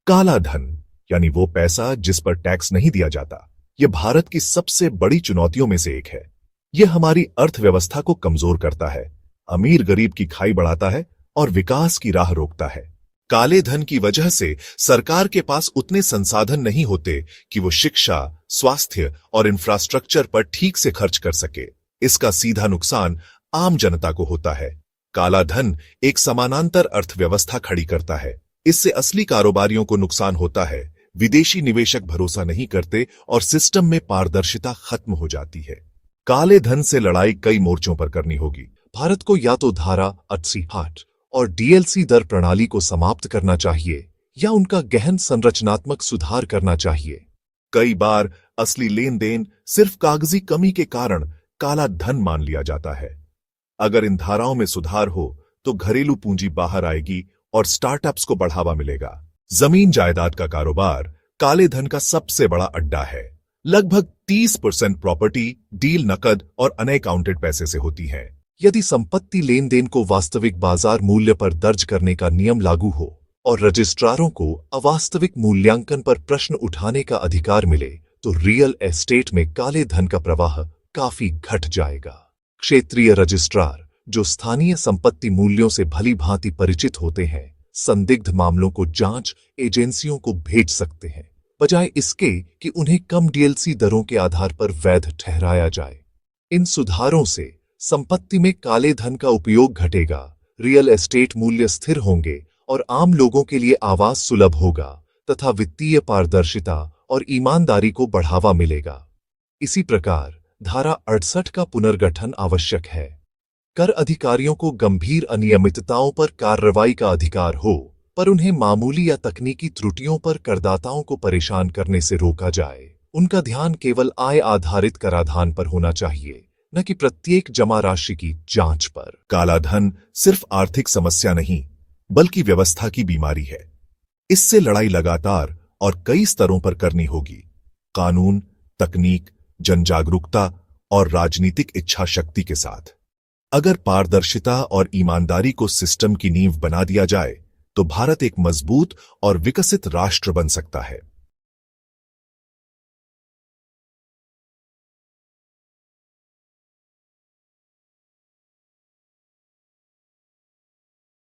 काला धन यानी वो पैसा जिस पर टैक्स नहीं दिया जाता, यह भारत की सबसे बड़ी चुनौतियों में से एक है। यह हमारी अर्थव्यवस्था को कमजोर करता है, अमीर गरीब की खाई बढ़ाता है और विकास की राह रोकता है। काले धन की वजह से सरकार के पास उतने संसाधन नहीं होते कि वो शिक्षा, स्वास्थ्य और इंफ्रास्ट्रक्चर पर ठीक से खर्च कर सके। इसका सीधा नुकसान आम जनता को होता है। काला धन एक समानांतर अर्थव्यवस्था खड़ी करता है। इससे असली कारोबारियों को नुकसान होता है, विदेशी निवेशक भरोसा नहीं करते और सिस्टम में पारदर्शिता खत्म हो जाती है। काले धन से लड़ाई कई मोर्चों पर करनी होगी। भारत को या तो धारा 88 और डीएलसी दर प्रणाली को समाप्त करना चाहिए या उनका गहन संरचनात्मक सुधार करना चाहिए। कई बार असली लेन देन सिर्फ कागजी कमी के कारण काला धन मान लिया जाता है। अगर इन धाराओं में सुधार हो तो घरेलू पूंजी बाहर आएगी और स्टार्टअप्स को बढ़ावा मिलेगा। जमीन जायदाद का कारोबार काले धन का सबसे बड़ा अड्डा है। लगभग 30% प्रॉपर्टी डील नकद और अनअकाउंटेड पैसे से होती है। यदि संपत्ति लेन देन को वास्तविक बाजार मूल्य पर दर्ज करने का नियम लागू हो और रजिस्ट्रारों को अवास्तविक मूल्यांकन पर प्रश्न उठाने का अधिकार मिले तो रियल एस्टेट में काले धन का प्रवाह काफी घट जाएगा। क्षेत्रीय रजिस्ट्रार, जो स्थानीय संपत्ति मूल्यों से भली भांति परिचित होते हैं, संदिग्ध मामलों को जांच एजेंसियों को भेज सकते हैं, बजाय इसके कि उन्हें कम डीएलसी दरों के आधार पर वैध ठहराया जाए। इन सुधारों से संपत्ति में काले धन का उपयोग घटेगा, रियल एस्टेट मूल्य स्थिर होंगे और आम लोगों के लिए आवास सुलभ होगा तथा वित्तीय पारदर्शिता और ईमानदारी को बढ़ावा मिलेगा। इसी प्रकार धारा 68 का पुनर्गठन आवश्यक है। कर अधिकारियों को गंभीर अनियमितताओं पर कार्रवाई का अधिकार हो, पर उन्हें मामूली या तकनीकी त्रुटियों पर करदाताओं को परेशान करने से रोका जाए। उनका ध्यान केवल आय आधारित कराधान पर होना चाहिए, न कि प्रत्येक जमा राशि की जांच पर। काला धन सिर्फ आर्थिक समस्या नहीं, बल्कि व्यवस्था की बीमारी है। इससे लड़ाई लगातार और कई स्तरों पर करनी होगी। कानून, तकनीक, जनजागरूकता और राजनीतिक इच्छा शक्ति के साथ। अगर पारदर्शिता और ईमानदारी को सिस्टम की नींव बना दिया जाए तो भारत एक मजबूत और विकसित राष्ट्र बन सकता है।